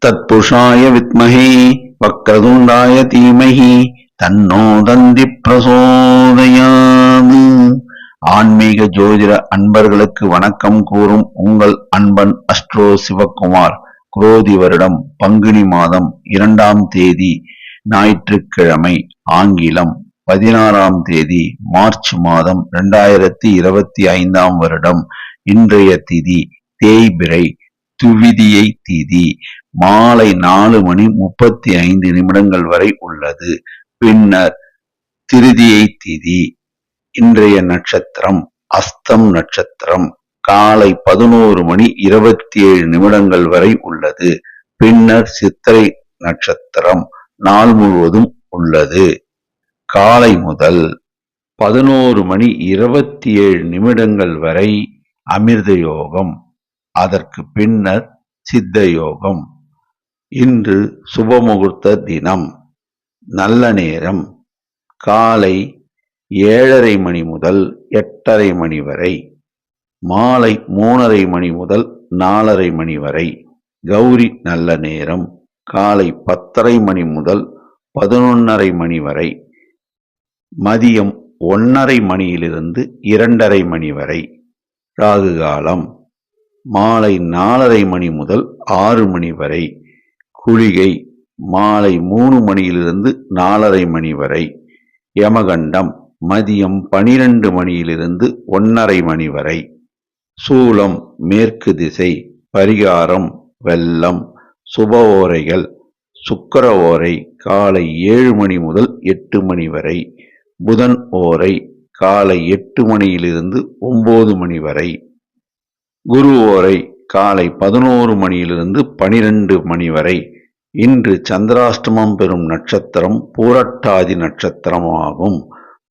தத்புருஷாய வித்மஹே வக்ரதுண்டாய தீமஹி தன்னோ தந்தி பிரசோதயாது. ஆன்மீக ஜோதிட அன்பர்களுக்கு வணக்கம் கூறும் உங்கள் அன்பன் அஸ்ட்ரோ சிவகுமார். குரோதி வருடம் பங்குனி மாதம் 2ஆம் தேதி ஞாயிற்றுக்கிழமை, ஆங்கிலம் 16ஆம் தேதி மார்ச் மாதம் 2025ஆம் வருடம். இன்றைய திதி தேய்பிறை, துவிதியை திதி மாலை 4:35 வரை உள்ளது. பின்னர் திருதியை திதி. இன்றைய நட்சத்திரம் அஸ்தம் நட்சத்திரம் காலை 11:27 வரை உள்ளது. பின்னர் சித்திரை நட்சத்திரம் நாள் முழுவதும் உள்ளது. காலை முதல் 11:27 வரை அமிர்த யோகம், அதற்கு பின்னர் சித்த யோகம். இன்று சுபமுகூர்த்த தினம். நல்ல நேரம் காலை 7:30 மணி முதல் 8:30 மணி வரை, மாலை 3:30 மணி முதல் 4:30 மணி வரை. கௌரி நல்ல நேரம் காலை 10:30 மணி முதல் 11:30 மணி வரை, மதியம் 1:30 மணியிலிருந்து 2:30 மணி வரை. ராகு காலம் மாலை 4:30 மணி முதல் 6 மணி வரை. குளிகை மாலை 3 மணியிலிருந்து 4:30 மணி வரை. யமகண்டம் மதியம் 12 மணியிலிருந்து 1:30 மணி வரை. சூலம் மேற்கு திசை. பரிகாரம் வெல்லம். சுப ஓரைகள் சுக்கிர ஓரை காலை 7 மணி முதல் 8 மணி வரை. புதன் ஓரை காலை 8 மணியிலிருந்து 9 மணி வரை. குரு ஓரை காலை 11 மணியிலிருந்து 12 மணி வரை. இன்று சந்திராஷ்டமம் பெறும் நட்சத்திரம் பூரட்டாதி நட்சத்திரமாகும்.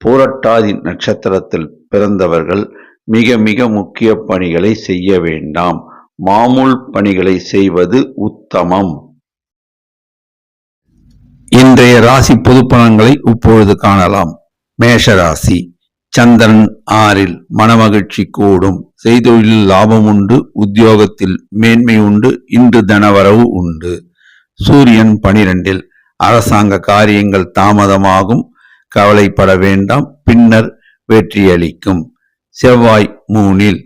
பூரட்டாதி நட்சத்திரத்தில் பிறந்தவர்கள் மிக மிக முக்கிய பணிகளை செய்ய வேண்டாம். மாமூல் பணிகளை செய்வது உத்தமம். இன்றைய ராசி பொது பலன்களை இப்பொழுது காணலாம். மேஷராசி. சந்திரன் 6ல், மனமகிழ்ச்சி கூடும். செய்தொழிலில் லாபம் உண்டு. உத்தியோகத்தில் மேன்மை உண்டு. இன்று தனவரவு உண்டு. சூரியன் 12ல், அரசாங்க காரியங்கள் தாமதமாகும். கவலைப்பட வேண்டாம், பின்னர் வெற்றியளிக்கும். செவ்வாய் 3ல்,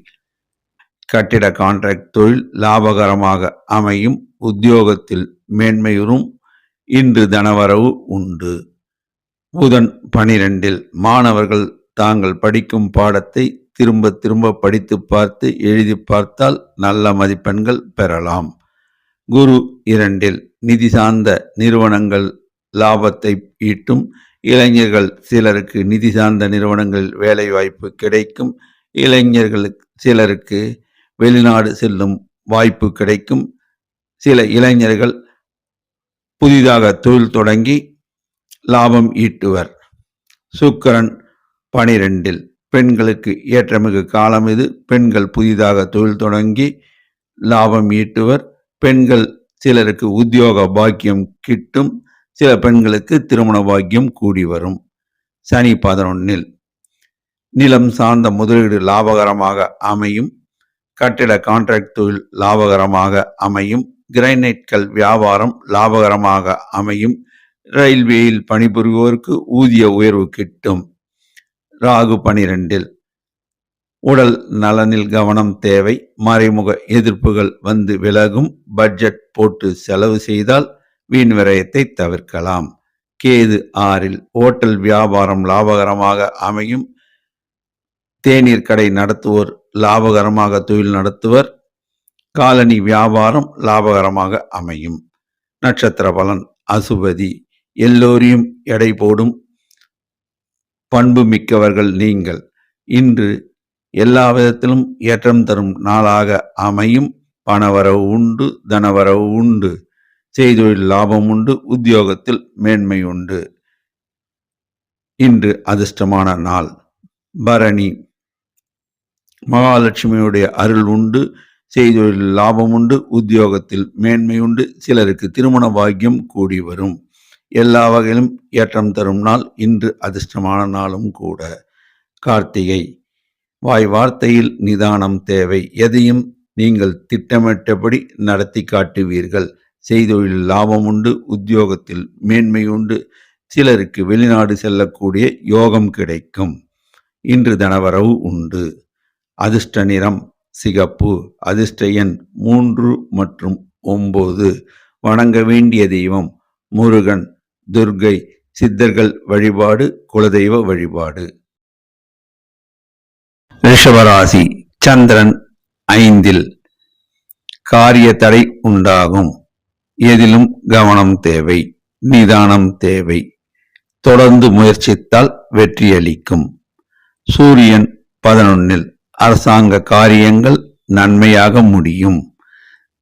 கட்டிட கான்ட்ராக்ட் தொழில் லாபகரமாக அமையும். உத்தியோகத்தில் மேன்மையுறும். இன்று தனவரவு உண்டு. புதன் 12ல், மாணவர்கள் தாங்கள் படிக்கும் பாடத்தை திரும்ப திரும்ப படித்து பார்த்து எழுதி பார்த்தால் நல்ல மதிப்பெண்கள் பெறலாம். குரு 2ல், நிதி சார்ந்த நிறுவனங்கள் லாபத்தை ஈட்டும். இளைஞர்கள் சிலருக்கு நிதி சார்ந்த நிறுவனங்களில் வேலை வாய்ப்பு கிடைக்கும். இளைஞர்களுக்கு சிலருக்கு வெளிநாடு செல்லும் வாய்ப்பு கிடைக்கும். சில இளைஞர்கள் புதிதாக தொழில் தொடங்கி லாபம் ஈட்டுவர். சுக்கிரன் 12ல், பெண்களுக்கு ஏற்றமிகு காலம் இது. பெண்கள் புதிதாக தொழில் தொடங்கி லாபம் ஈட்டுவர். பெண்கள் சிலருக்கு உத்தியோக பாக்கியம் கிட்டும். சில பெண்களுக்கு திருமண பாக்கியம் கூடி வரும். சனி 11ல், நிலம் சார்ந்த முதலீடு லாபகரமாக அமையும். கட்டிட கான்ட்ராக்ட் தொழில் லாபகரமாக அமையும். கிரைனைட்கள் வியாபாரம் லாபகரமாக அமையும். ரயில்வேயில் பணிபுரிவோருக்கு ஊதிய உயர்வு கிட்டும். ராகு 12ல், உடல் நலனில் கவனம் தேவை. மறைமுக எதிர்ப்புகள் வந்து விலகும். பட்ஜெட் போட்டு செலவு செய்தால் வீண் விரயத்தை தவிர்க்கலாம். கேது 6ல், ஓட்டல் வியாபாரம் லாபகரமாக அமையும். தேநீர் கடை நடத்துவோர் லாபகரமாக தொழில் நடத்துவர். காலனி வியாபாரம் லாபகரமாக அமையும். நட்சத்திர பலன். அசுபதி. எல்லோரையும் எடை போடும் பண்பு மிக்கவர்கள் நீங்கள். இன்று எல்லா விதத்திலும் ஏற்றம் தரும் நாளாக அமையும். பணவரவு உண்டு. தனவரவு உண்டு. செய்தொழில் லாபம் உண்டு. உத்தியோகத்தில் மேன்மை உண்டு. இன்று அதிர்ஷ்டமான நாள். பரணி. மகாலட்சுமியுடைய அருள் உண்டு. செய்தொழில் லாபம் உண்டு. உத்தியோகத்தில் மேன்மை உண்டு. சிலருக்கு திருமண பாக்கியம் கூடி வரும். எல்லா வகையிலும் ஏற்றம் தரும் நாள். இன்று அதிர்ஷ்டமான நாளும் கூட. கார்த்திகை. வாய் வார்த்தையில் நிதானம் தேவை. எதையும் நீங்கள் திட்டமிட்டபடி நடத்தி காட்டுவீர்கள். செய்தொழில் லாபம் உண்டு, உத்தியோகத்தில் மேன்மை உண்டு, சிலருக்கு வெளிநாடு செல்லக்கூடிய யோகம் கிடைக்கும். இன்று தனவரவு உண்டு. அதிர்ஷ்ட நிறம் சிகப்பு. அதிர்ஷ்ட எண் 3 மற்றும் 9. வணங்க வேண்டிய தெய்வம் முருகன், துர்க்கை, சித்தர்கள் வழிபாடு, குலதெய்வ வழிபாடு. ரிஷபராசி. சந்திரன் 5. காரிய தடை உண்டாகும். எதிலும் கவனம் தேவை, நிதானம் தேவை. தொடர்ந்து முயற்சித்தால் வெற்றியளிக்கும். சூரியன் 11. அரசாங்க காரியங்கள் நன்மையாக முடியும்.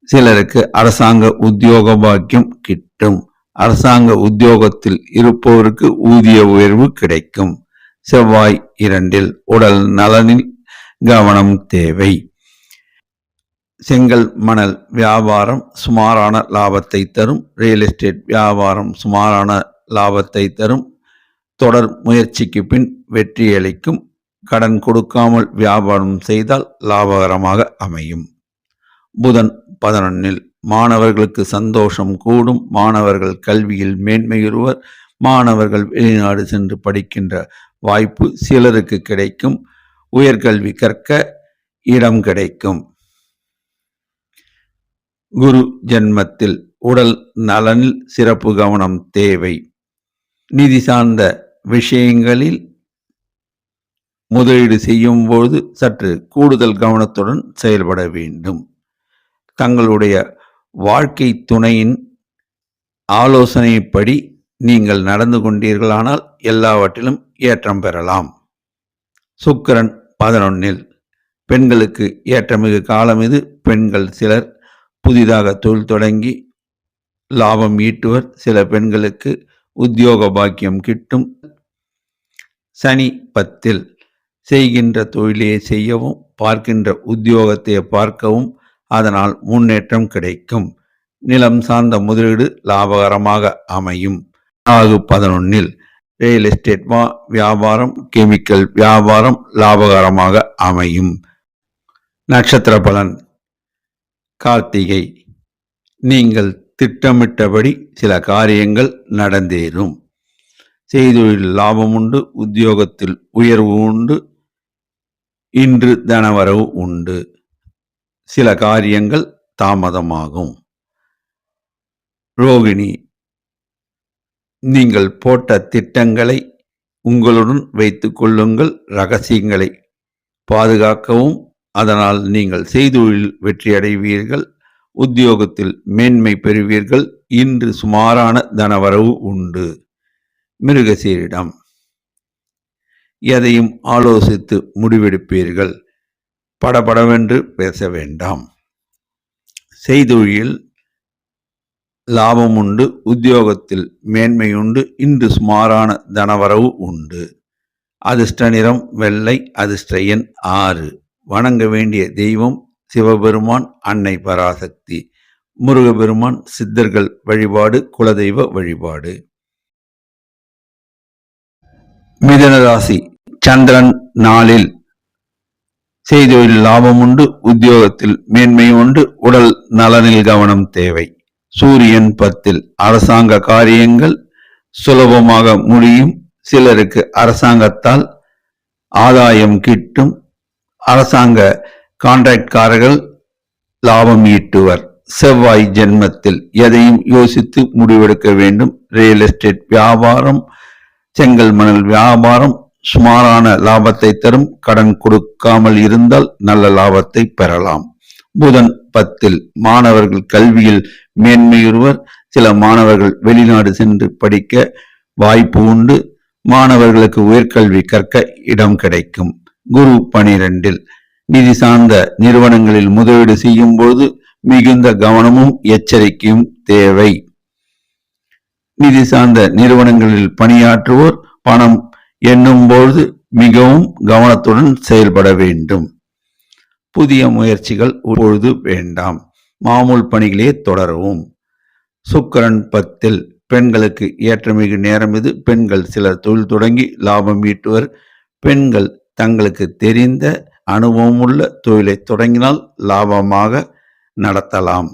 சிலருக்கு அரசாங்க உத்தியோக பாக்கியம் கிட்டும். அரசாங்க உத்தியோகத்தில் இருப்பவருக்கு ஊதிய உயர்வு கிடைக்கும். செவ்வாய் 2. உடல் நலனில் கவனம் தேவை. செங்கல் மணல் வியாபாரம் சுமாரான லாபத்தை தரும். ரியல் எஸ்டேட் வியாபாரம் சுமாரான லாபத்தை தரும். தொடர் முயற்சிக்கு பின் வெற்றியளிக்கும். கடன் கொடுக்காமல் வியாபாரம் செய்தால் லாபகரமாக அமையும். புதன் 11. மாணவர்களுக்கு சந்தோஷம் கூடும். மாணவர்கள் கல்வியில் மேன்மையுறுவர். மாணவர்கள் வெளிநாடு சென்று படிக்கின்ற வாய்ப்பு சிலருக்கு கிடைக்கும். உயர்கல்வி கற்க இடம் கிடைக்கும். குரு ஜென்மத்தில் உடல் நலனில் சிறப்பு கவனம் தேவை. நிதி சார்ந்த விஷயங்களில் முதலீடு செய்யும் போது சற்று கூடுதல் கவனத்துடன் செயல்பட வேண்டும். தங்களுடைய வாழ்க்கை துணையின் ஆலோசனைப்படி நீங்கள் நடந்து கொண்டீர்களானால் எல்லாவற்றிலும் ஏற்றம் பெறலாம். சுக்கிரன் 11. பெண்களுக்கு ஏற்றமிகு காலம் இது. பெண்கள் சிலர் புதிதாக தொழில் தொடங்கி லாபம் ஈட்டுவர். சில பெண்களுக்கு உத்தியோக பாக்கியம் கிட்டும். சனி 10. செய்கின்ற தொழிலையே செய்யவும், பார்க்கின்ற உத்தியோகத்தை பார்க்கவும், அதனால் முன்னேற்றம் கிடைக்கும். நிலம் சார்ந்த முதலீடு லாபகரமாக அமையும். ராகு 11. ரியல் எஸ்டேட் வியாபாரம், கெமிக்கல் வியாபாரம் லாபகரமாக அமையும். நட்சத்திர பலன். கார்த்திகை. நீங்கள் திட்டமிட்டபடி சில காரியங்கள் நடந்தேறும். செய்தொழில் லாபம் உண்டு, உத்தியோகத்தில் உயர்வு உண்டு. இன்று தனவரவு உண்டு. சில காரியங்கள் தாமதமாகும். ரோகிணி. நீங்கள் போட்ட திட்டங்களை உங்களுடன் வைத்துக் கொள்ளுங்கள். ரகசியங்களை பாதுகாக்கவும். அதனால் நீங்கள் செய்தொழில் வெற்றியடைவீர்கள். உத்தியோகத்தில் மேன்மை பெறுவீர்கள். இன்று சுமாரான தனவரவு உண்டு. மிருகசீரிடம். எதையும் ஆலோசித்து முடிவெடுப்பீர்கள். படபடவென்று பேச வேண்டாம். செய்தொழில் லாபம் உண்டு, உத்தியோகத்தில் மேன்மை உண்டு. இன்று சுமாரான தனவரவு உண்டு. அதிர்ஷ்ட நிறம் வெள்ளை. அதிர்ஷ்ட எண் 6. வணங்க வேண்டிய தெய்வம் சிவபெருமான், அன்னை பராசக்தி. முருகபெருமான், சித்தர்கள் வழிபாடு, குலதெய்வ வழிபாடு. மிதுன ராசி. சந்திரன் 4. செய்தொழில் லாபம் உண்டு, உத்தியோகத்தில் மேன்மை உண்டு. உடல் நலனில் கவனம் தேவை. சூரியன் 10. அரசாங்க காரியங்கள் சுலபமாக முடியும். சிலருக்கு அரசாங்கத்தால் ஆதாயம் கிட்டும். அரசாங்க கான்ட்ராக்ட்காரர்கள் லாபம் ஈட்டுவர். செவ்வாய் ஜென்மத்தில் எதையும் யோசித்து முடிவெடுக்க வேண்டும். ரியல் எஸ்டேட் வியாபாரம், செங்கல் மணல் வியாபாரம் சுமாரான லாபத்தை தரும். கடன் கொடுக்காமல் இருந்தால் நல்ல லாபத்தை பெறலாம். புதன் 10. மாணவர்கள் கல்வியில் மேன்மையுறுவர். சில மாணவர்கள் வெளிநாடு சென்று படிக்க வாய்ப்பு உண்டு. மாணவர்களுக்கு உயர்கல்வி கற்க இடம் கிடைக்கும். குரு 12. நிதி சார்ந்த நிறுவனங்களில் முதலீடு செய்யும் போது மிகுந்த கவனமும் எச்சரிக்கையும் தேவை. நிதி சார்ந்த நிறுவனங்களில் பணியாற்றுவோர் பணம் எண்ணும்போது மிகவும் கவனத்துடன் செயல்பட வேண்டும். புதிய முயற்சிகள் இப்பொழுது வேண்டாம். மாமூல் பணிகளே தொடரவும். சுக்கிரன் 10. பெண்களுக்கு ஏற்றமிகு நேரம் இது. பெண்கள் சிலர் தொழில் தொடங்கி லாபம் ஈட்டுவர். பெண்கள் தங்களுக்கு தெரிந்த அனுபவமுள்ள தொழிலை தொடங்கினால் லாபமாக நடத்தலாம்.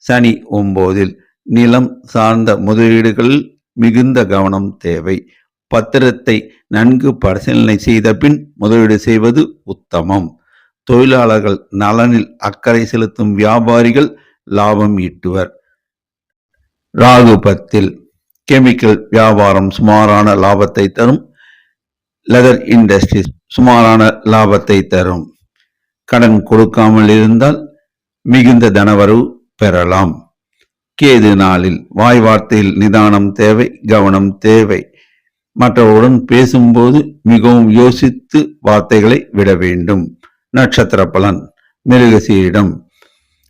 சனி 9. நிலம் சார்ந்த முதலீடுகளில் மிகுந்த கவனம் தேவை. பத்திரத்தை நன்கு பரிசீலனை செய்த பின் முதலீடு செய்வது உத்தமம். தொழிலாளர்கள் நலனில் அக்கறை செலுத்தும் வியாபாரிகள் லாபம் ஈட்டுவர். ராகு 10. கெமிக்கல் வியாபாரம் சுமாரான லாபத்தை தரும். லெதர் இண்டஸ்ட்ரீஸ் சுமாரான லாபத்தை தரும். கடன் கொடுக்காமல் இருந்தால் மிகுந்த தனவரவு பெறலாம். கேது நாளில் வாய் வார்த்தையில் நிதானம் தேவை, கவனம் தேவை. மற்றவருடன் பேசும்போது மிகவும் யோசித்து வார்த்தைகளை விட வேண்டும். நட்சத்திர பலன். மிருகசீரிடம்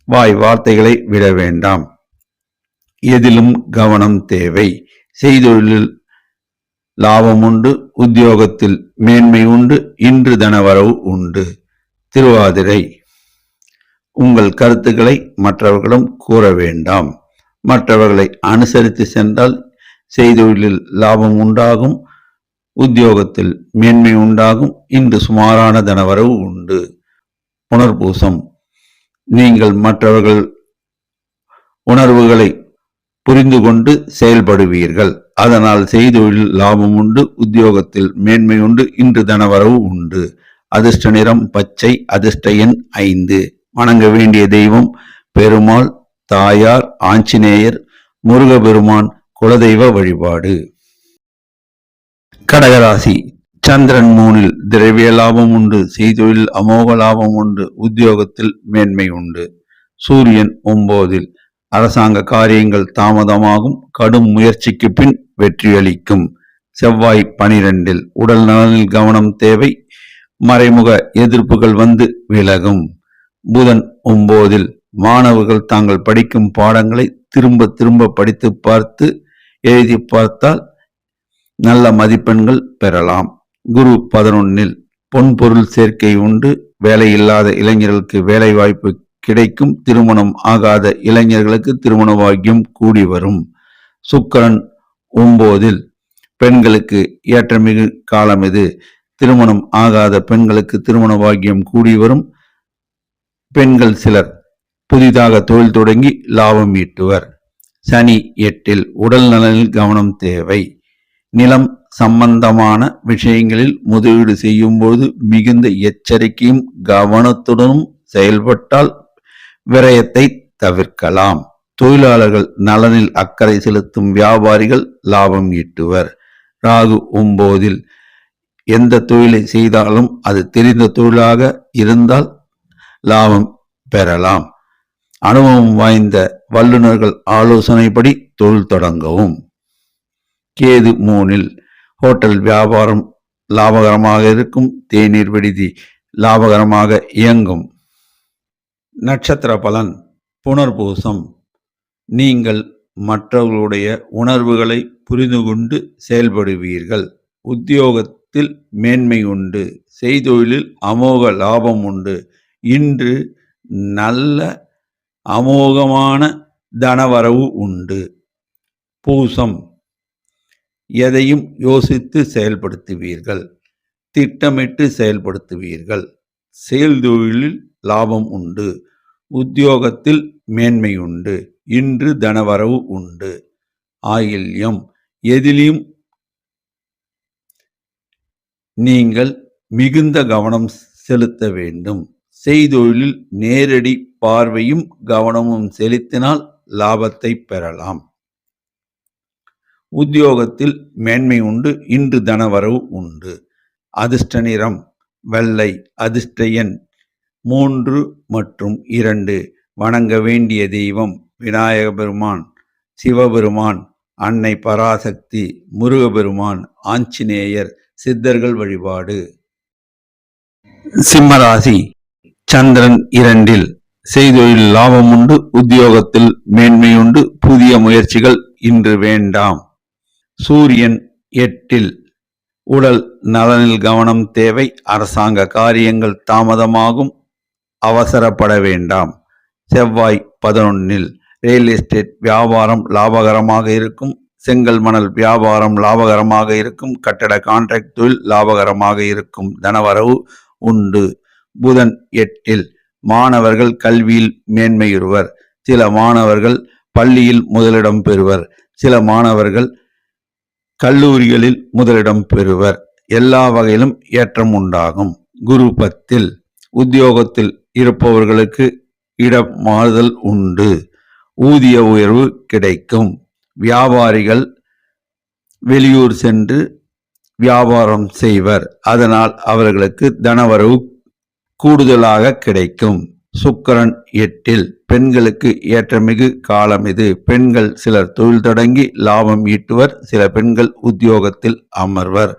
வாய் வார்த்தைகளை விட வேண்டாம். எதிலும் கவனம் தேவை. செய்தொழிலில் லாபம் உண்டு, உத்தியோகத்தில் மேன்மை உண்டு, இன்று தனவரவு உண்டு. திருவாதிரை. உங்கள் கருத்துக்களை மற்றவர்களிடம் கூற வேண்டாம். மற்றவர்களை அனுசரித்து சென்றால் செய்தொழிலில் லாபம் உண்டாகும், உத்தியோகத்தில் மேன்மை உண்டாகும், இன்று சுமாரான தனவரவு உண்டு. புனர்பூசம். நீங்கள் மற்றவர்கள் உணர்வுகளை புரிந்து கொண்டு செயல்படுவீர்கள். அதனால் செய்தொழில் லாபம் உண்டு, உத்தியோகத்தில் மேன்மை உண்டு, இன்று தனவரவு உண்டு. அதிர்ஷ்ட நிறம் பச்சை. அதிர்ஷ்ட எண் 5. வணங்க வேண்டிய தெய்வம் பெருமாள், தாயார், ஆஞ்சநேயர், முருகபெருமான். குலதெய்வ வழிபாடு. கடகராசி. சந்திரன் 3. திரவிய லாபம் உண்டு, செய்தொழில் அமோக லாபம் உண்டு, உத்தியோகத்தில் மேன்மை உண்டு. சூரியன் 9. அரசாங்க காரியங்கள் தாமதமாகும், கடும் முயற்சிக்கு பின் வெற்றியளிக்கும். செவ்வாய் 12. உடல் நலனில் கவனம் தேவை, மறைமுக எதிர்ப்புகள் வந்து விலகும். புதன் 9. மாணவர்கள் தாங்கள் படிக்கும் பாடங்களை திரும்ப திரும்ப படித்து பார்த்து எழுதி பார்த்தால் நல்ல மதிப்பெண்கள் பெறலாம். குரு 11. பொன்பொருள் சேர்க்கை உண்டு, வேலையில்லாத இளைஞர்களுக்கு வேலை வாய்ப்பு கிடைக்கும், திருமணம் ஆகாத இளைஞர்களுக்கு திருமண பாக்கியம் கூடி வரும். சுக்கிரன் 9. பெண்களுக்கு ஏற்றமிகு காலம் இது. திருமணம் ஆகாத பெண்களுக்கு திருமண பாக்கியம் கூடி வரும். பெண்கள் சிலர் புதிதாக தொழில் தொடங்கி லாபம் ஈட்டுவர். சனி 8. உடல் நலனில் கவனம் தேவை. நிலம் சம்பந்தமான விஷயங்களில் முதலீடு செய்யும் போது மிகுந்த எச்சரிக்கையும் கவனத்துடனும் செயல்பட்டால் விரயத்தை தவிர்க்கலாம். தொழிலாளர்கள் நலனில் அக்கறை செலுத்தும் வியாபாரிகள் லாபம் ஈட்டுவர். ராகு 9. எந்த தொழிலை செய்தாலும் அது தெரிந்த தொழிலாக இருந்தால் லாபம் பெறலாம். அனுபவம் வாய்ந்த வல்லுநர்கள் ஆலோசனைப்படி தொழில் தொடங்கவும். கேது 3. ஹோட்டல் வியாபாரம் லாபகரமாக இருக்கும், தேநீர் விடுதி லாபகரமாக இயங்கும். நட்சத்திர பலன். புனர்பூசம். நீங்கள் மற்றவர்களுடைய உணர்வுகளை புரிந்து கொண்டு செயல்படுவீர்கள். உத்தியோகத்தில் மேன்மை உண்டு, செய்தொழிலில் அமோக லாபம் உண்டு, இன்று நல்ல அமோகமான தனவரவு உண்டு. பூசம். எதையும் யோசித்து செயல்படுத்துவீர்கள், திட்டமிட்டு செயல்படுத்துவீர்கள். செயல்தொழிலில் லாபம் உண்டு, உத்தியோகத்தில் மேன்மை உண்டு, இன்று தனவரவு உண்டு. ஆயில்யம். எதிலும் நீங்கள் மிகுந்த கவனம் செலுத்த வேண்டும். செய்தொழிலில் நேரடி பார்வையும் கவனமும் செலுத்தினால் லாபத்தை பெறலாம். உத்தியோகத்தில் மேன்மை உண்டு, இன்று தனவரவு உண்டு. அதிர்ஷ்ட நிறம் வெள்ளை. அதிர்ஷ்ட எண் 3 மற்றும் 2. வணங்க வேண்டிய தெய்வம் விநாயக பெருமான், சிவபெருமான், அன்னை பராசக்தி, முருகபெருமான், ஆஞ்சநேயர். சித்தர்கள் வழிபாடு. சிம்மராசி. சந்திரன் 2. செய்தொழில் லாபம் உண்டு, உத்தியோகத்தில் மேன்மை உண்டு, புதிய முயற்சிகள் இன்று வேண்டாம். சூரியன் 8. உடல் நலனில் கவனம் தேவை, அரசாங்க காரியங்கள் தாமதமாகும், அவசரப்பட வேண்டாம். செவ்வாய் 11. ரியல் எஸ்டேட் வியாபாரம் லாபகரமாக இருக்கும், செங்கல் மணல் வியாபாரம் லாபகரமாக இருக்கும், கட்டட கான்ட்ராக்ட் தொழில் லாபகரமாக இருக்கும், தனவரவு உண்டு. புதன் 8. மாணவர்கள் கல்வியில் மேன்மையுறுவர், சில மாணவர்கள் பள்ளியில் முதலிடம் பெறுவர். சில மாணவர்கள் கல்லூரிகளில் முதலிடம் பெறுவர். எல்லா வகையிலும் ஏற்றம் உண்டாகும். குரு 10 உத்தியோகத்தில் இருப்பவர்களுக்கு இடம் மாறுதல் உண்டு. ஊதிய உயர்வு கிடைக்கும். வியாபாரிகள் வெளியூர் சென்று வியாபாரம் செய்வர். அதனால் அவர்களுக்கு தனவரவு கூடுதலாக கிடைக்கும். சுக்கிரன் 8 பெண்களுக்கு ஏற்றமிகு காலம் இது. பெண்கள் சிலர் தொழில் தொடங்கி லாபம் ஈட்டுவர். சில பெண்கள் உத்தியோகத்தில் அமர்வர்.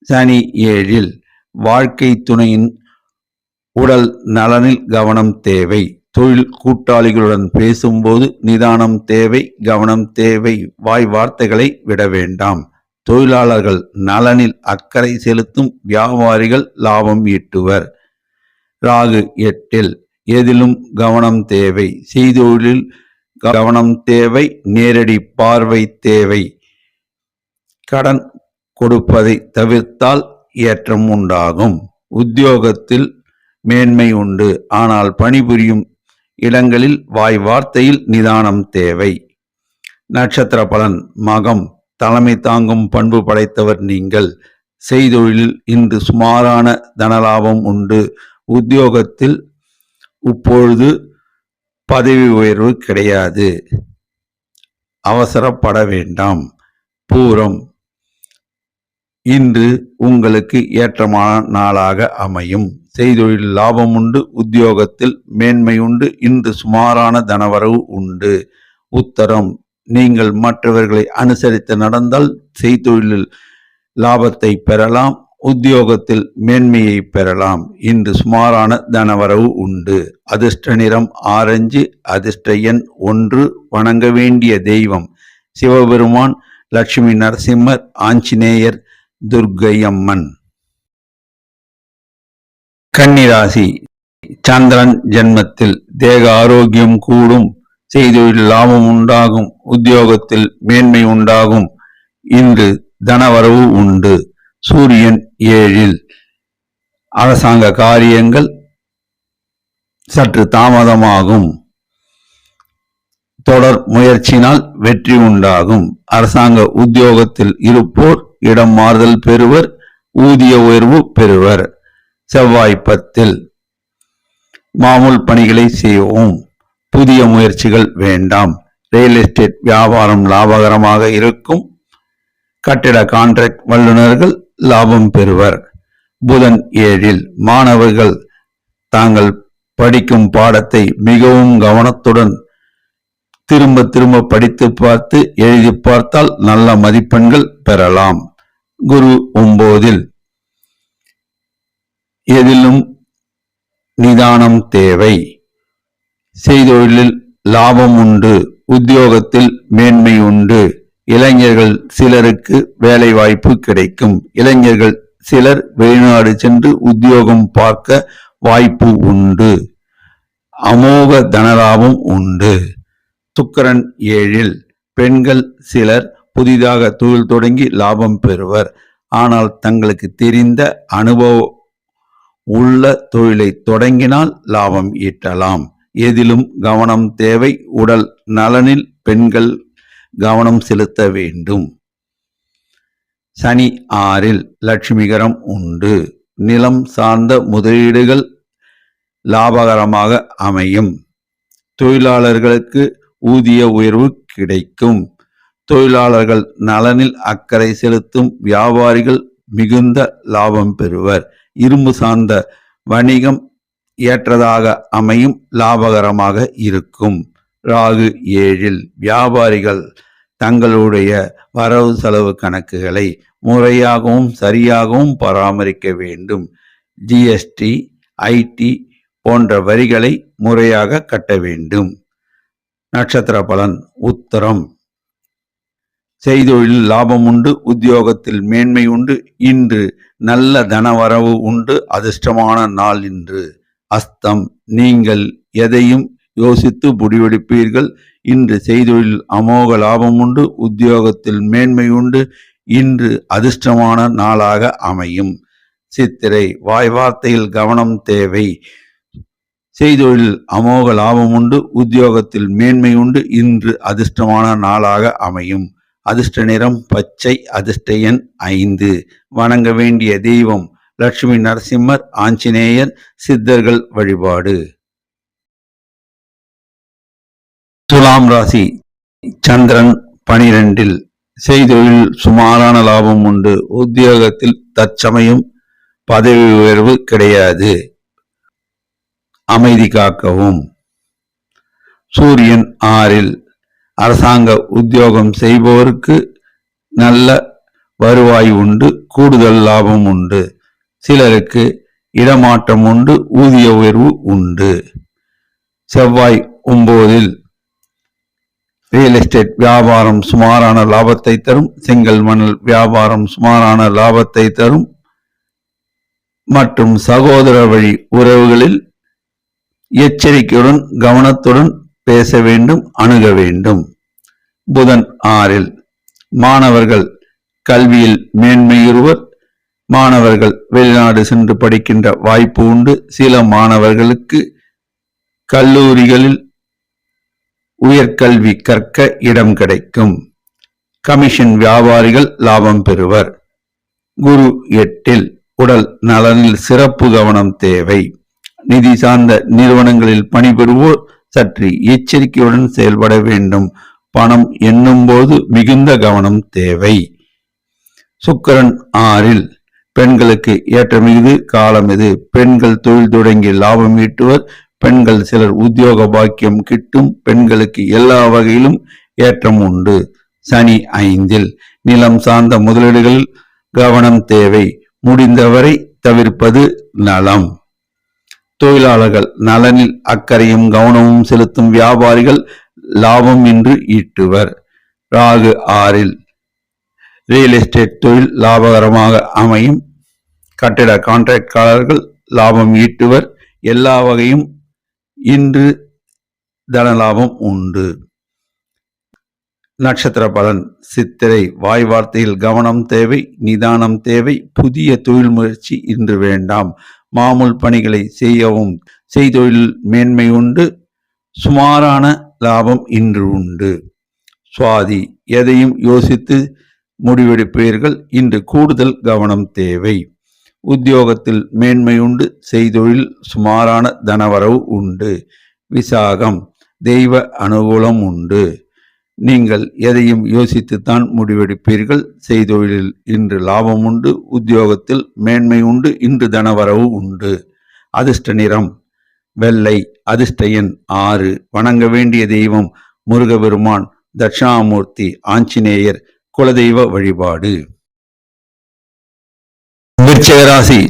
சனி 7 வாழ்க்கை துணையின் உடல் நலனில் கவனம் தேவை. தொழில் கூட்டாளிகளுடன் பேசும்போது நிதானம் தேவை, கவனம் தேவை. வாய் வார்த்தைகளை விட வேண்டாம். தொழிலாளர்கள் நலனில் அக்கறை செலுத்தும். வியாபாரிகள் லாபம் ஈட்டுவர். ராகு 8 எதிலும் கவனம் தேவை. செய்தொழிலில் கவனம் தேவை. நேரடி பார்வை தேவை. கடன் கொடுப்பதை தவிர்த்தால் ஏற்றம் உண்டாகும். உத்தியோகத்தில் மேன்மை உண்டு. ஆனால் பணிபுரியும் இடங்களில் வாய் வார்த்தையில் நிதானம் தேவை. நட்சத்திர பலன். மகம் தலைமை தாங்கும் பண்பு படைத்தவர் நீங்கள். செய்தொழிலில் இன்று சுமாரான தனலாபம் உண்டு. உத்தியோகத்தில் இப்பொழுது பதவி உயர்வு கிடையாது. அவசரப்பட வேண்டாம். பூரம் இன்று உங்களுக்கு ஏற்றமான நாளாக அமையும். செய்தொழில் லாபம் உண்டு. உத்தியோகத்தில் மேன்மை உண்டு. இன்று சுமாரான தனவரவு உண்டு. உத்தரம் நீங்கள் மற்றவர்களை அனுசரித்து நடந்தால் செய்தொழிலில் லாபத்தை பெறலாம். உத்தியோகத்தில் மேன்மையை பெறலாம். இன்று சுமாரான தனவரவு உண்டு. அதிர்ஷ்ட நிறம் ஆரஞ்சு. அதிர்ஷ்ட எண் 1. வணங்க வேண்டிய தெய்வம் சிவபெருமான், லட்சுமி நரசிம்மர், ஆஞ்சநேயர், துர்க்கை அம்மன். கன்னிராசி. சந்திரன் ஜென்மத்தில் தேக ஆரோக்கியம் கூடும். செய்தொழில் லாபம் உண்டாகும். உத்தியோகத்தில் மேன்மை உண்டாகும். இன்று தனவரவு உண்டு. சூரியன் 7 அரசாங்க காரியங்கள் சற்று தாமதமாகும். தொடர் முயற்சினால் வெற்றி உண்டாகும். அரசாங்க உத்தியோகத்தில் இருப்போர் இடம் மாறுதல் பெறுவர். ஊதிய உயர்வு பெறுவர். செவ்வாய் 10 மாமூல் பணிகளை செய்வோம். புதிய முயற்சிகள் வேண்டாம். ரியல் எஸ்டேட் வியாபாரம் லாபகரமாக இருக்கும். கட்டிட கான்ட்ராக்ட் வல்லுநர்கள் லாபம் பெறுவர். புதன் 7 மாணவர்கள் தாங்கள் படிக்கும் பாடத்தை மிகவும் கவனத்துடன் திரும்ப திரும்ப படித்து பார்த்து எழுதி பார்த்தால் நல்ல மதிப்பெண்கள் பெறலாம். குரு 9 எதிலும் நிதானம் தேவை. செய்தொழிலில் லாபம் உண்டு. உத்தியோகத்தில் மேன்மை உண்டு. இளைஞர்கள் சிலருக்கு வேலை வாய்ப்பு கிடைக்கும். இளைஞர்கள் சிலர் வெளிநாடு சென்று உத்தியோகம் பார்க்க வாய்ப்பு உண்டு. அமோக தனலாபம் உண்டு. சுக்கிரன் 7 பெண்கள் சிலர் புதிதாக தொழில் தொடங்கி லாபம் பெறுவர். ஆனால் தங்களுக்கு தெரிந்த அனுபவம் உள்ள தொழிலை தொடங்கினால் லாபம் ஈட்டலாம். எதிலும் கவனம் தேவை. உடல் நலனில் பெண்கள் கவனம் செலுத்த வேண்டும். சனி 6 லட்சுமிகரம் உண்டு. நிலம் சார்ந்த முதலீடுகள் லாபகரமாக அமையும். தொழிலாளர்களுக்கு ஊதிய உயர்வு கிடைக்கும். தொழிலாளர்கள் நலனில் அக்கறை செலுத்தும். வியாபாரிகள் மிகுந்த லாபம் பெறுவர். இரும்பு சார்ந்த வணிகம் ஏற்றதாக அமையும். லாபகரமாக இருக்கும். ராகு 7 வியாபாரிகள் தங்களுடைய வரவு செலவு கணக்குகளை முறையாகவும் சரியாகவும் பராமரிக்க வேண்டும். ஜிஎஸ்டி, ஐடி போன்ற வரிகளை முறையாக கட்ட வேண்டும். நட்சத்திர பலன். உத்தரம் செய்தொழில் லாபம் உண்டு. உத்தியோகத்தில் மேன்மை உண்டு. இன்று நல்ல தனவரவு உண்டு. அதிர்ஷ்டமான நாள் இன்று. அஸ்தம் நீங்கள் எதையும் யோசித்து முடிவெடுப்பீர்கள். இன்று செய்தொழில் அமோக லாபம் உண்டு. உத்தியோகத்தில் மேன்மை உண்டு. இன்று அதிர்ஷ்டமான நாளாக அமையும். சித்திரை வாய் வார்த்தையில் கவனம் தேவை. செய்தொழில் அமோக லாபம் உண்டு, உத்தியோகத்தில் மேன்மை உண்டு. இன்று அதிர்ஷ்டமான நாளாக அமையும். அதிர்ஷ்ட நிறம் பச்சை. அதிர்ஷ்ட எண் 5. வணங்க வேண்டிய தெய்வம் லட்சுமி நரசிம்மர், ஆஞ்சநேயர், சித்தர்கள் வழிபாடு. துலாம் ராசி. சந்திரன் 12. செய்தொழில் சுமாரான லாபம் உண்டு, உத்தியோகத்தில் தற்சமயம் பதவி உயர்வு கிடையாது. அமைதி காக்கவும். சூரியன் 6. அரசாங்க உத்தியோகம் செய்பவருக்கு நல்ல வருவாய் உண்டு, கூடுதல் லாபம் உண்டு. சிலருக்கு இடமாற்றம் உண்டு, ஊதிய உயர்வு உண்டு. செவ்வாய் 9. ரியல் எஸ்டேட் வியாபாரம் சுமாரான லாபத்தை தரும். செங்கல் மணல் வியாபாரம் சுமாரான லாபத்தை தரும். மற்றும் சகோதர வழி உறவுகளில் எச்சரிக்கையுடன் கவனத்துடன் பேச வேண்டும், அணுக வேண்டும். புதன் 6. மாணவர்கள் கல்வியில் மேன்மையுறுவர். மாணவர்கள் வெளிநாடு சென்று படிக்கின்ற வாய்ப்பு உண்டு. சில மாணவர்களுக்கு கல்லூரிகளில் உயர்கல்வி கற்க இடம் கிடைக்கும். கமிஷன் வியாபாரிகள் லாபம் பெறுவர். குரு 8. உடல் நலனில் சிறப்பு கவனம் தேவை. நிதி சார்ந்த நிறுவனங்களில் பணிபுரிவோர் சற்று எச்சரிக்கையுடன் செயல்பட வேண்டும். பணம் எண்ணும் போது மிகுந்த கவனம் தேவை. சுக்கிரன் 6. பெண்களுக்கு ஏற்றமிகுது காலம் இது. பெண்கள் தொழில் தொடங்கி லாபம் ஈட்டுவர். பெண்கள் சிலர் உத்தியோக பாக்கியம் கிட்டும். பெண்களுக்கு எல்லா வகையிலும் ஏற்றம் உண்டு. சனி 5. நிலம் சார்ந்த முதலீடுகளில் கவனம் தேவை. முடிந்தவரை தவிர்ப்பது நலம். தொழிலாளர்கள் நலனில் அக்கறையும் கவனமும் செலுத்தும் வியாபாரிகள் லாபம் இன்று ஈட்டுவர். ராகு 6. ரியல் எஸ்டேட் தொழில் லாபகரமாக அமையும். கட்டிட கான்ட்ராக்டாளர்கள் லாபம் ஈட்டுவர். எல்லா வகையும் இன்று தனலாபம் உண்டு. நட்சத்திர பலன். சித்திரை. வாய் வார்த்தையில் கவனம் தேவை, நிதானம் தேவை. புதிய தொழில் முயற்சி இன்று வேண்டாம். மாமூல் பணிகளை செய்யவும். செய்தொழில் மேன்மை உண்டு, சுமாரான லாபம் இன்று உண்டு. சுவாதி. எதையும் யோசித்து முடிவெடுப்பீர்கள். இன்று கூடுதல் கவனம் தேவை. உத்தியோகத்தில் மேன்மை உண்டு, செய்தொழில் சுமாரான தனவரவு உண்டு. விசாகம். தெய்வ அனுகூலம் உண்டு. நீங்கள் எதையும் யோசித்துத்தான் முடிவெடுப்பீர்கள். செய்தொழிலில் இன்று லாபம் உண்டு, உத்தியோகத்தில் மேன்மை உண்டு. இன்று தனவரவு உண்டு. அதிர்ஷ்ட நிறம் வெள்ளை. அதிர்ஷ்ட எண் 6. வணங்க வேண்டிய தெய்வம் முருகபெருமான், தட்சிணாமூர்த்தி, ஆஞ்சநேயர், குலதெய்வ வழிபாடு. விருச்சிக ராசி.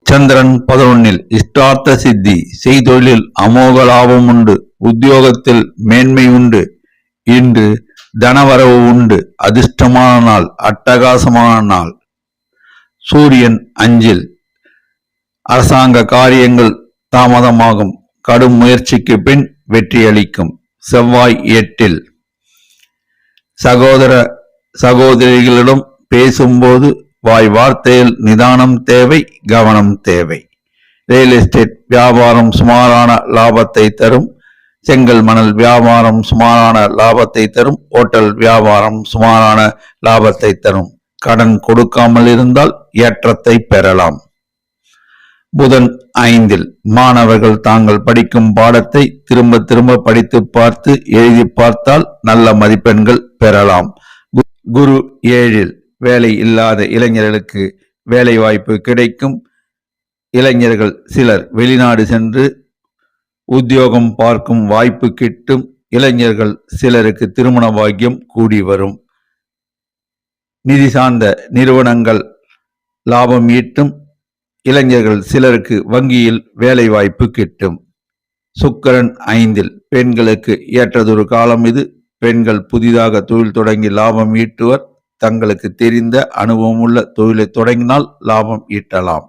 சந்திரன் 11. இஷ்டார்த்த சித்தி. செய்தொழிலில் அமோக லாபம் உண்டு, உத்தியோகத்தில் மேன்மை உண்டு. இன்று தனவரவு உண்டு. அதிர்ஷ்டமான நாள், அட்டகாசமான நாள். சூரியன் 5. அரசாங்க காரியங்கள் தாமதமாகும். கடும் முயற்சிக்கு பின் வெற்றியளிக்கும். செவ்வாய் 8. சகோதர சகோதரிகளிடம் பேசும்போது வாய் வார்த்தையில் நிதானம் தேவை, கவனம் தேவை. ரியல் எஸ்டேட் வியாபாரம் சுமாரான லாபத்தை தரும். செங்கல் மணல் வியாபாரம் சுமாரான லாபத்தை தரும். ஓட்டல் வியாபாரம் சுமாரான லாபத்தை தரும். கடன் கொடுக்காமல் இருந்தால் ஏற்றத்தை பெறலாம். புதன் 5. மாணவர்கள் தாங்கள் படிக்கும் பாடத்தை திரும்ப திரும்ப படித்து பார்த்து எழுதி பார்த்தால் நல்ல மதிப்பெண்கள் பெறலாம். குரு 7. வேலை இல்லாத இளைஞர்களுக்கு வேலை வாய்ப்பு கிடைக்கும். இளைஞர்கள் சிலர் வெளிநாடு சென்று உத்தியோகம் பார்க்கும் வாய்ப்பு கிட்டும். இளைஞர்கள் சிலருக்கு திருமண பாக்கியம் கூடி வரும். நிதி சார்ந்த நிறுவனங்கள் லாபம் ஈட்டும். இளைஞர்கள் சிலருக்கு வங்கியில் வேலை வாய்ப்பு கிட்டும். சுக்கிரன் 5. பெண்களுக்கு ஏற்றதொரு காலம் இது. பெண்கள் புதிதாக தொழில் தொடங்கி லாபம் ஈட்டுவர். தங்களுக்கு தெரிந்த அனுபவமுள்ள தொழிலை தொடங்கினால் லாபம் ஈட்டலாம்.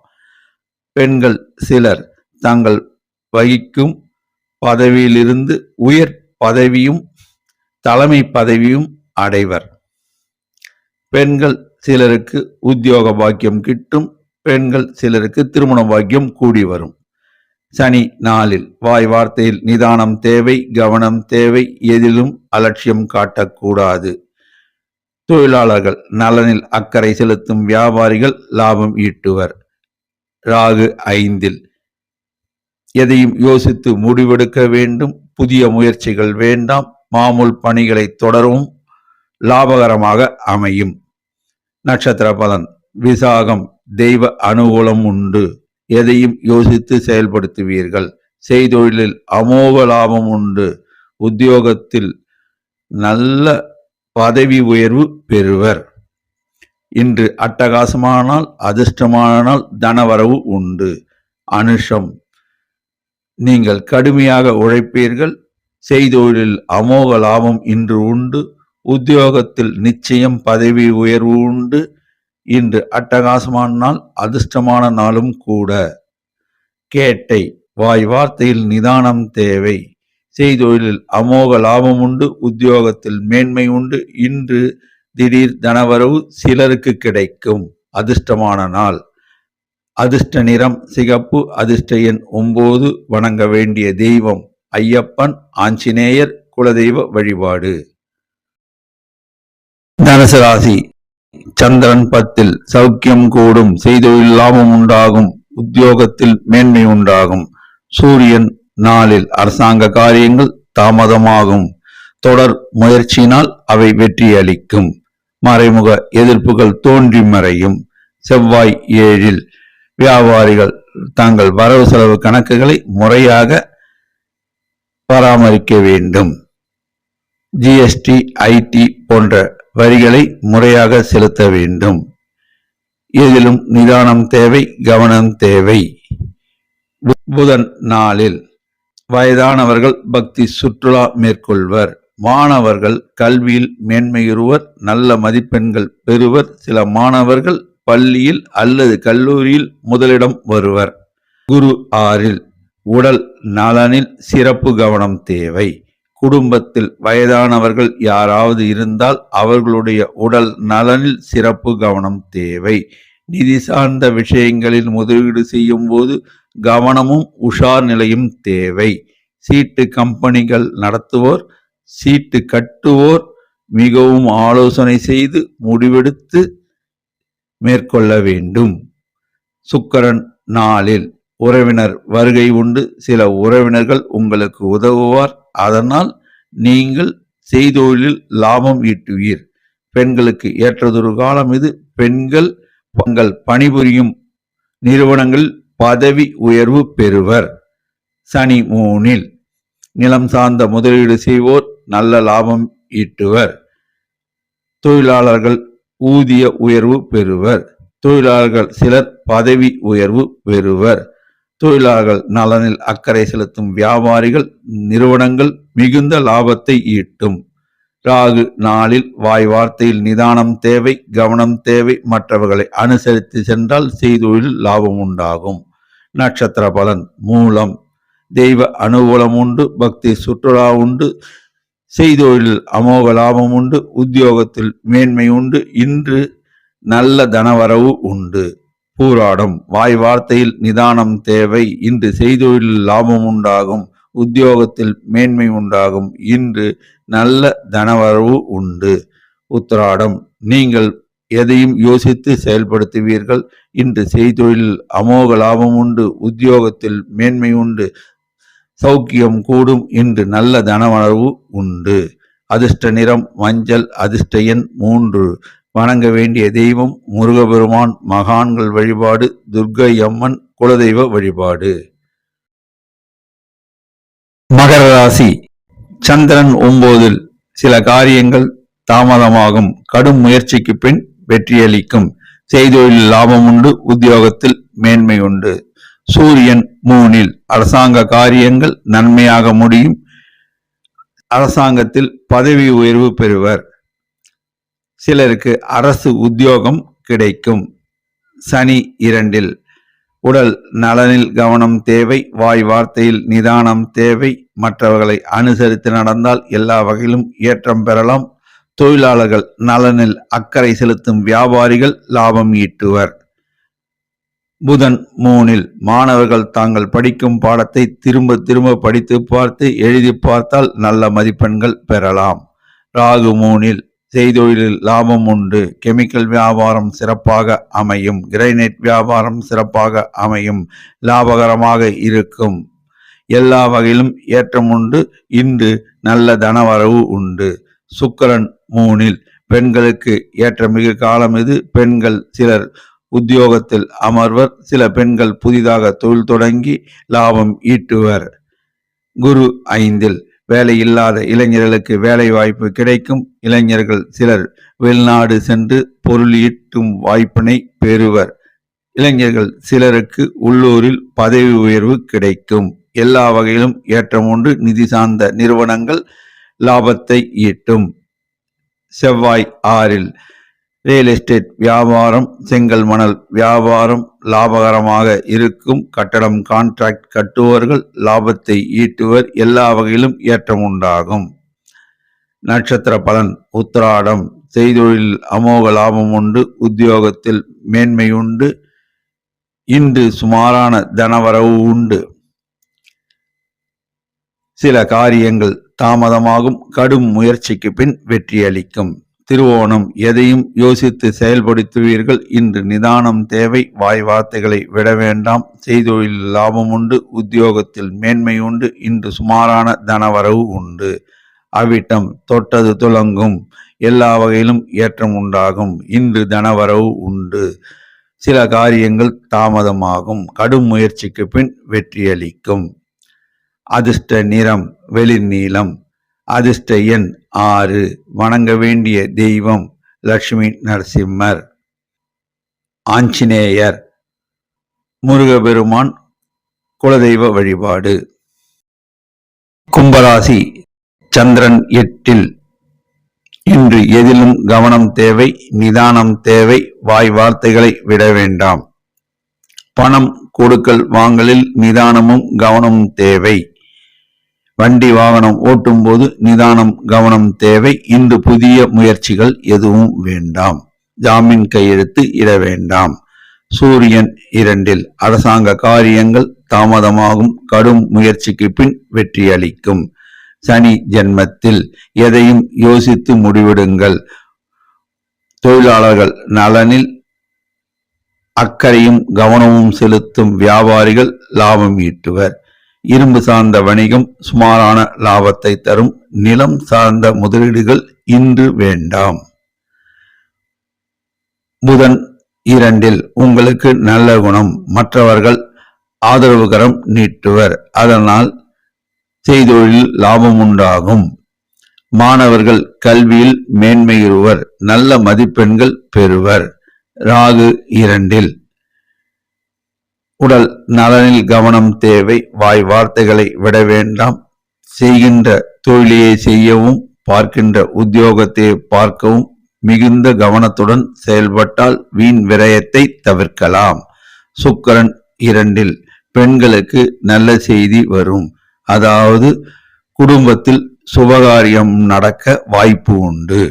பெண்கள் சிலர் தாங்கள் வகிக்கும் பதவியிலிருந்து உயர் பதவியும் தலைமை பதவியும் அடைவர். பெண்கள் சிலருக்கு உத்தியோக பாக்கியம் கிட்டும். பெண்கள் சிலருக்கு திருமண பாக்கியம் கூடி வரும். சனி நாளில் வாய் வார்த்தையில் நிதானம் தேவை, கவனம் தேவை, எதிலும் அலட்சியம் காட்டக்கூடாது. தொழிலாளர்கள் நலனில் அக்கறை செலுத்தும் வியாபாரிகள் லாபம் ஈட்டுவர். ராகு 5. எதையும் யோசித்து முடிவெடுக்க வேண்டும். புதிய முயற்சிகள் வேண்டாம். மாமூல் பணிகளை தொடரவும் லாபகரமாக அமையும். நட்சத்திர பலன். விசாகம். தெய்வ அனுகூலம் உண்டு. எதையும் யோசித்து செயல்படுத்துவீர்கள். செய்தொழிலில் அமோக லாபம் உண்டு. உத்தியோகத்தில் நல்ல பதவி உயர்வு பெறுவர். இன்று அட்டகாசமான நாள், அதிர்ஷ்டமான நாள், தனவரவு உண்டு. அனுஷம். நீங்கள் கடுமையாக உழைப்பீர்கள். செய்தொழிலில் அமோக லாபம் இன்று உண்டு. உத்தியோகத்தில் நிச்சயம் பதவி உயர்வு உண்டு. இன்று அட்டகாசமான நாள், அதிர்ஷ்டமான நாளும் கூட. கேட்டை. வாய் வார்த்தையில் நிதானம் தேவை. செய்தொழிலில் அமோக லாபம் உண்டு. உத்தியோகத்தில் மேன்மை உண்டு. இன்று திடீர் தனவரவு சிலருக்கு கிடைக்கும். அதிர்ஷ்டமான நாள். அதிர்ஷ்ட நிறம் சிகப்பு. அதிர்ஷ்ட எண் 9. வணங்க வேண்டிய தெய்வம் ஐயப்பன், ஆஞ்சநேயர். குலதெய்வ வழிபாடு. தனுசு ராசி. சந்திரன் 10. சௌக்கியம் கூடும். செய்தொழில் லாபம் உண்டாகும். உத்தியோகத்தில் மேன்மை உண்டாகும். சூரியன் 4. அரசாங்க காரியங்கள் தாமதமாகும். தொடர் முயற்சியினால் அவை வெற்றி அளிக்கும். மறைமுக எதிர்ப்புகள் தோன்றி மறையும். செவ்வாய் 7. வியாபாரிகள் தங்கள் வரவு செலவு கணக்குகளை முறையாக பராமரிக்க வேண்டும். ஜிஎஸ்டி, ஐடி போன்ற வரிகளை முறையாக செலுத்த வேண்டும். இதிலும் நிதானம் தேவை, கவனம் தேவை. புதன் 4. வயதானவர்கள் பக்தி சுற்றுலா மேற்கொள்வர். மாணவர்கள் கல்வியில் மேன்மையுறுவர். நல்ல மதிப்பெண்கள் பெறுவர். சில மாணவர்கள் பள்ளியில் அல்லது கல்லூரியில் முதலிடம் வருவர். குரு 6. உடல் நலனில் சிறப்பு கவனம் தேவை. குடும்பத்தில் வயதானவர்கள் யாராவது இருந்தால் அவர்களுடைய உடல் நலனில் சிறப்பு கவனம் தேவை. நிதி சார்ந்த விஷயங்களில் முதலீடு செய்யும் போது கவனமும் உஷார் நிலையும் தேவை. சீட்டு கம்பெனிகள் நடத்துவோர், சீட்டு கட்டுவோர் மிகவும் ஆலோசனை செய்து முடிவெடுத்து மேற்கொள்ள வேண்டும். சுக்கிரன் 4. உறவினர் வருகை உண்டு. சில உறவினர்கள் உங்களுக்கு உதவுவார். அதனால் நீங்கள் செய்தொழிலில் லாபம் ஈட்டுவீர். பெண்களுக்கு ஏற்றதொரு காலம் இது. பெண்கள் தங்கள் பணிபுரியும் நிறுவனங்கள் பதவி உயர்வு பெறுவர். சனி 3. நிலம் சார்ந்த முதலீடு செய்வோர் நல்ல லாபம் ஈட்டுவர். தொழிலாளர்கள் ஊதிய உயர்வு பெறுவர். தொழிலாளர்கள் சிலர் பதவி உயர்வு பெறுவர். தொழிலாளர்கள் நலனில் அக்கறை செலுத்தும் வியாபாரிகள் நிறுவனங்கள் மிகுந்த லாபத்தை ஈட்டும். ராகு 4. வாய் வார்த்தையில் நிதானம் தேவை, கவனம் தேவை. மற்றவர்களை அனுசரித்து சென்றால் செய்தொழில் லாபம் உண்டாகும். நட்சத்திர பலன். மூலம். தெய்வ அனுகூலம் உண்டு. பக்தி சுற்றுலா உண்டு. செய்தொழில் அமோக லாபம் உண்டு. உத்தியோகத்தில் மேன்மை உண்டு. இன்று நல்ல தனவரவு உண்டு. பூராடம். வாய் வார்த்தையில் நிதானம் தேவை. இன்று செய்தொழில் லாபம் உண்டாகும். உத்தியோகத்தில் மேன்மை உண்டாகும். இன்று நல்ல தனவரவு உண்டு. உத்திராடம். நீங்கள் எதையும் யோசித்து செயல்படுத்துவீர்கள். இன்று செய்தொழில் அமோக லாபம் உண்டு. உத்தியோகத்தில் மேன்மை உண்டு. சௌக்கியம் கூடும். இன்று நல்ல தனவரவு உண்டு. அதிர்ஷ்ட நிறம் மஞ்சள். அதிர்ஷ்ட எண் 3. வணங்க வேண்டிய தெய்வம் முருகபெருமான். மகான்கள் வழிபாடு. துர்க்கை அம்மன். குலதெய்வ வழிபாடு. மகர ராசி. சந்திரன் 9. சில காரியங்கள் தாமதமாகும். கடும் முயற்சிக்கு பின் வெற்றியளிக்கும். செய்தொழில் லாபம் உண்டு. உத்தியோகத்தில் மேன்மை உண்டு. சூரியன் 3. அரசாங்க காரியங்கள் நன்மையாக முடியும். அரசாங்கத்தில் பதவி உயர்வு பெறுவர். சிலருக்கு அரசு உத்தியோகம் கிடைக்கும். சனி 2. உடல் நலனில் கவனம் தேவை. வாய் வார்த்தையில் நிதானம் தேவை. மற்றவர்களை அனுசரித்து நடந்தால் எல்லா வகையிலும் ஏற்றம் பெறலாம். தொழிலாளர்கள் நலனில் அக்கறை செலுத்தும் வியாபாரிகள் லாபம் ஈட்டுவர். புதன் 3 மாணவர்கள் தாங்கள் படிக்கும் பாடத்தை திரும்ப திரும்ப படித்து பார்த்து எழுதி பார்த்தால் நல்ல மதிப்பெண்கள் பெறலாம். ராகு 3 செய்தொழிலில் லாபம் உண்டு. கெமிக்கல் வியாபாரம் சிறப்பாக அமையும். கிரைனைட் வியாபாரம் சிறப்பாக அமையும். லாபகரமாக இருக்கும். எல்லா வகையிலும் ஏற்றம் உண்டு. இன்று நல்ல தனவரவு உண்டு. சுக்கிரன் 3 பெண்களுக்கு ஏற்றமிகு காலம் இது. பெண்கள் சிலர் உத்தியோகத்தில் அமர்வர். சில பெண்கள் புதிதாக தொழில் தொடங்கி லாபம் ஈட்டுவர். குரு 5 வேலையில்லாத இளைஞர்களுக்கு வேலை வாய்ப்பு கிடைக்கும். இளைஞர்கள் சிலர் வெளிநாடு சென்று பொருள் ஈட்டும் வாய்ப்பினை பெறுவர். இளைஞர்கள் சிலருக்கு உள்ளூரில் பதவி உயர்வு கிடைக்கும். எல்லா வகையிலும் ஏற்றம் உண்டு. நிதி சார்ந்த நிறுவனங்கள் லாபத்தை ஈட்டும். செவ்வாய் 6 ரியல் எஸ்டேட் வியாபாரம், செங்கல் மணல் வியாபாரம் லாபகரமாக இருக்கும். கட்டடம் கான்ட்ராக்ட் கட்டுவர்கள் லாபத்தை ஈட்டுவர். எல்லா வகையிலும் ஏற்றம் உண்டாகும். நட்சத்திர பலன் உத்திராடம் செய்தொழில் அமோக லாபம் உண்டு. உத்தியோகத்தில் மேன்மை உண்டு. இன்று சுமாரான தனவரவு உண்டு. சில காரியங்கள் தாமதமாகும். கடும் முயற்சிக்கு பின் வெற்றியளிக்கும். திருவோணம் எதையும் யோசித்து செயல்படுத்துவீர்கள். இன்று நிதானம் தேவை. வாய் வார்த்தைகளை விட வேண்டாம். செய்தொழில் லாபம் உண்டு. உத்தியோகத்தில் மேன்மை உண்டு. இன்று சுமாரான தனவரவு உண்டு. அவிட்டம் தொட்டது துலங்கும். எல்லா வகையிலும் ஏற்றம் உண்டாகும். இன்று தனவரவு உண்டு. சில காரியங்கள் தாமதமாகும். கடும் முயற்சிக்கு பின் வெற்றியளிக்கும். அதிர்ஷ்ட நிறம் வெளிர்நீலம். அதிர்ஷ்ட எண் 6. வணங்க வேண்டிய தெய்வம் லட்சுமி நரசிம்மர், ஆஞ்சநேயர், முருகபெருமான் குலதெய்வ வழிபாடு. கும்பராசி சந்திரன் 8. இன்று எதிலும் கவனம் தேவை. நிதானம் தேவை. வாய் வார்த்தைகளை விட வேண்டாம். பணம் கொடுக்கல் வாங்கலில் நிதானமும் கவனமும் தேவை. வண்டி வாகனம் ஓட்டும் போது நிதானம் கவனம் தேவை. இன்று புதிய முயற்சிகள் எதுவும் வேண்டாம். ஜாமீன் கையெழுத்து இட வேண்டாம். சூரியன் 2 அரசாங்க காரியங்கள் தாமதமாகும். கடும் முயற்சிக்கு பின் வெற்றியளிக்கும். சனி ஜென்மத்தில் எதையும் யோசித்து முடிவெடுங்கள். தொழிலாளர்கள் நலனில் அக்கறையும் கவனமும் செலுத்தும் வியாபாரிகள் லாபம் ஈட்டுவர். இரும்பு சார்ந்த வணிகம் சுமாரான லாபத்தை தரும். நிலம் சார்ந்த முதலீடுகள் இன்று வேண்டாம். புதன் 2 உங்களுக்கு நல்ல குணம். மற்றவர்கள் ஆதரவுகரம் நீட்டுவர். அதனால் செய்தொழில் லாபம் உண்டாகும். மாணவர்கள் கல்வியில் மேன்மையுறுவர். நல்ல மதிப்பெண்கள் பெறுவர். ராகு 2 உடல் நலனில் கவனம் தேவை. வாய் வார்த்தைகளை விட வேண்டாம். செய்கின்ற தொழிலையை செய்யவும் பார்க்கின்ற உத்தியோகத்தை பார்க்கவும் மிகுந்த கவனத்துடன் செயல்பட்டால் வீண் விரயத்தை தவிர்க்கலாம். சுக்கிரன் 2 பெண்களுக்கு நல்ல செய்தி வரும். அதாவது குடும்பத்தில் சுபகாரியம் நடக்க வாய்ப்பு உண்டு.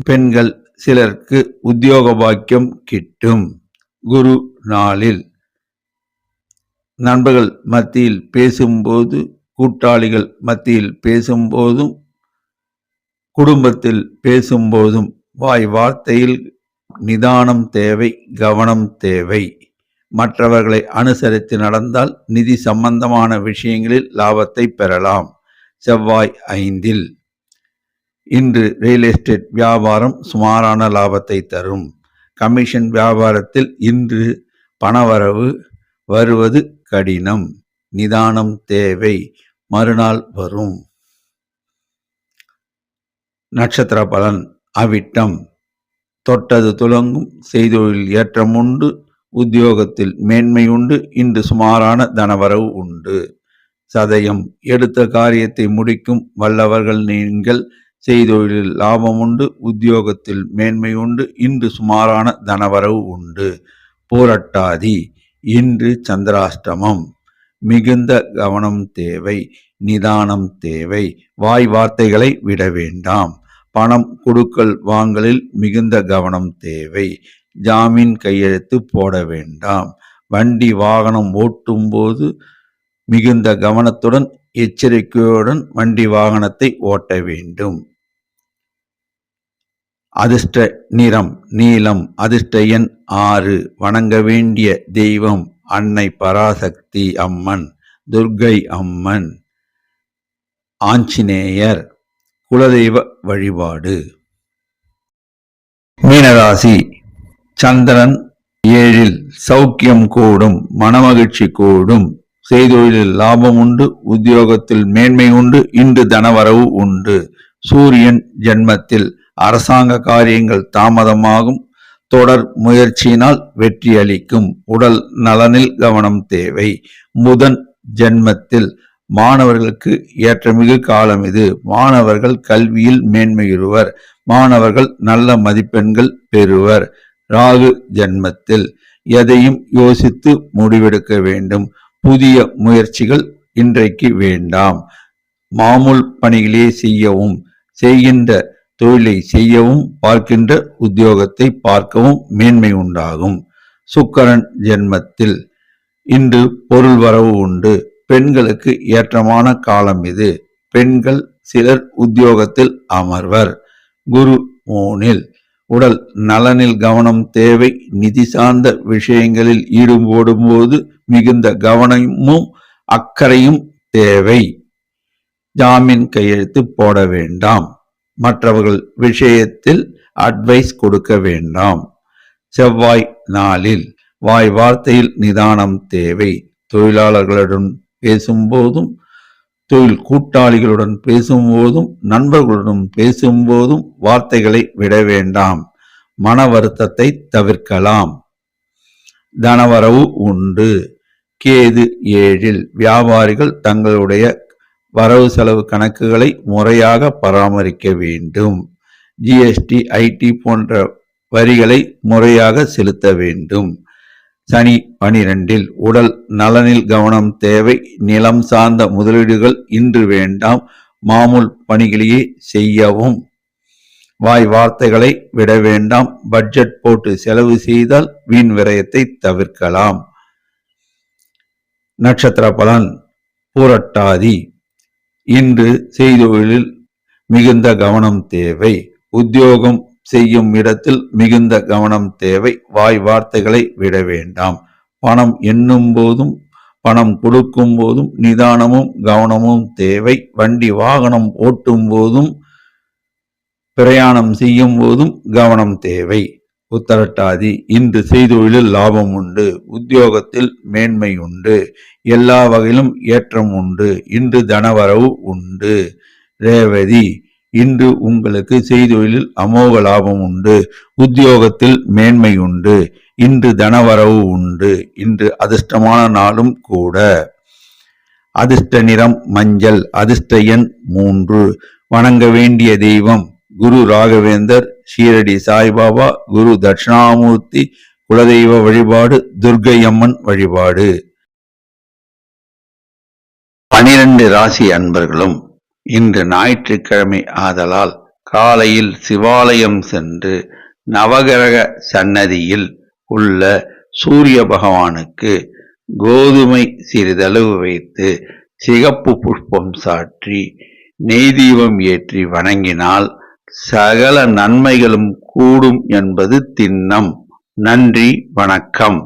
பெண்கள் சிலருக்கு உத்தியோக பாக்கியம் கிட்டும். குரு 4 நண்பர்கள் மத்தியில் பேசும்போது, கூட்டாளிகள் மத்தியில் பேசும்போதும், குடும்பத்தில் பேசும்போதும் வாய் வார்த்தையில் நிதானம் தேவை. கவனம் தேவை. மற்றவர்களை அனுசரித்து நடந்தால் நிதி சம்பந்தமான விஷயங்களில் லாபத்தை பெறலாம். செவ்வாய் 5 இன்று ரியல் எஸ்டேட் வியாபாரம் சுமாரான லாபத்தை தரும். கமிஷன் வியாபாரத்தில் இன்று பணவரவு வருவது கடினம். நிதானம் தேவை. மறுநாள் வரும். நட்சத்திர பலன் அவிட்டம் தொட்டது துலங்கும். செய்தொழில் ஏற்றம் உண்டு. உத்தியோகத்தில் மேன்மை உண்டு. இன்று சுமாரான தனவரவு உண்டு. சதயம் எடுத்த காரியத்தை முடிக்கும் வல்லவர்கள் நீங்கள். செய்தொழிலில் லாபம் உண்டு. உத்தியோகத்தில் மேன்மை உண்டு. இன்று சுமாரான தனவரவு உண்டு. பூரட்டாதி இன்று சந்திராஷ்டமம். மிகுந்த கவனம் தேவை. நிதானம் தேவை. வாய் வார்த்தைகளை விட வேண்டாம். பணம் கொடுக்கல் வாங்கலில் மிகுந்த கவனம் தேவை. ஜாமீன் கையெழுத்து போட வேண்டாம். வண்டி வாகனம் ஓட்டும் போது மிகுந்த கவனத்துடன் எச்சரிக்கையுடன் வண்டி வாகனத்தை ஓட்ட வேண்டும். அதிர்ஷ்ட நிறம் நீலம். அதிர்ஷ்ட எண் 6. வணங்க வேண்டிய தெய்வம் அன்னை பராசக்தி அம்மன், துர்க்கை அம்மன், ஆஞ்சநேயர். குலதெய்வ வழிபாடு. மீனராசி. சந்திரன் 7. சௌக்கியம் கூடும், மனமகிழ்ச்சி கூடும், செய்தொழிலில் லாபம் உண்டு, உத்தியோகத்தில் மேன்மை உண்டு, இன்று தனவரவு உண்டு. சூரியன் ஜென்மத்தில் அரசாங்க காரியங்கள் தாமதமாகும், தொடர் முயற்சியினால் வெற்றி அளிக்கும், உடல் நலனில் கவனம் தேவை. புதன் ஜென்மத்தில் மாணவர்களுக்கு ஏற்றமிகு காலம் இது. மாணவர்கள் கல்வியில் மேன்மையுறுவர், மாணவர்கள் நல்ல மதிப்பெண்கள் பெறுவர். ராகு ஜென்மத்தில் எதையும் யோசித்து முடிவெடுக்க வேண்டும், புதிய முயற்சிகள் இன்றைக்கு வேண்டாம். மாமூல் பணிகளே செய்யவும், செய்கின்ற தொழிலை செய்யவும், பார்க்கின்ற உத்தியோகத்தை பார்க்கவும் மேன்மை உண்டாகும். சுக்கிரன் ஜென்மத்தில் இன்று பொருள் வரவு உண்டு, பெண்களுக்கு ஏற்றமான காலம் இது. பெண்கள் சிலர் உத்தியோகத்தில் அமர்வர். குரு 3. உடல் நலனில் கவனம் தேவை. நிதி சார்ந்த விஷயங்களில் ஈடுபடும் போது மிகுந்த கவனமும் அக்கறையும் தேவை. ஜாமீன் கையெழுத்து போட வேண்டாம். மற்றவர்கள் விஷயத்தில் அட்வைஸ் கொடுக்க வேண்டாம். செவ்வாய் நாளில் வாய் வார்த்தையில் நிதானம் தேவை. தொழிலாளர்களுடன் பேசும்போதும், தொழில் கூட்டாளிகளுடன் பேசும்போதும், நண்பர்களுடன் பேசும்போதும் வார்த்தைகளை விட வேண்டாம். மன வருத்தத்தை தவிர்க்கலாம். தனவரவு உண்டு. கேது 7. வியாபாரிகள் தங்களுடைய வரவு செலவு கணக்குகளை முறையாக பராமரிக்க வேண்டும். ஜிஎஸ்டி, ஐடி போன்ற வரிகளை முறையாக செலுத்த வேண்டும். சனி 12. உடல் நலனில் கவனம் தேவை. நிலம் சார்ந்த முதலீடுகள் இன்று வேண்டாம், மாமூல் பணிகளையே செய்யவும். வாய் வார்த்தைகளை விட வேண்டாம். பட்ஜெட் போட்டு செலவு செய்தால் வீண் விரயத்தை தவிர்க்கலாம். நட்சத்திர பலன். பூரட்டாதி. இன்று செய்தொழிலில் மிகுந்த கவனம் தேவை. உத்தியோகம் செய்யும் இடத்தில் மிகுந்த கவனம் தேவை. வாய் வார்த்தைகளை விட வேண்டாம். பணம் எண்ணும் போதும் பணம் கொடுக்கும் போதும் நிதானமும் கவனமும் தேவை. வண்டி வாகனம் ஓட்டும் போதும் பிரயாணம் செய்யும் போதும் கவனம் தேவை. உத்தரட்டாதி. இன்று செய்தொழிலில் லாபம் உண்டு, உத்தியோகத்தில் மேன்மை உண்டு, எல்லா வகையிலும் ஏற்றம் உண்டு, இன்று தனவரவு உண்டு. ரேவதி. இன்று உங்களுக்கு செய்தொழிலில் அமோக லாபம் உண்டு, உத்தியோகத்தில் மேன்மை உண்டு, இன்று தனவரவு உண்டு, இன்று அதிர்ஷ்டமான நாளும் கூட. அதிர்ஷ்ட நிறம் மஞ்சள். அதிர்ஷ்ட எண் 3. வணங்க வேண்டிய தெய்வம் குரு ராகவேந்தர், ஷீரடி சாய்பாபா, குரு தட்சிணாமூர்த்தி. குலதெய்வ வழிபாடு துர்க்கை அம்மன் வழிபாடு. 12 ராசி அன்பர்களும் இன்று ஞாயிற்றுக்கிழமை ஆதலால் காலையில் சிவாலயம் சென்று நவகிரக சன்னதியில் உள்ள சூரிய பகவானுக்கு கோதுமை சிறிதளவு வைத்து சிகப்பு புஷ்பம் சாற்றி நெய் தீபம் ஏற்றி வணங்கினால் சகல நன்மைகளும் கூடும் என்பது திண்ணம். நன்றி, வணக்கம்.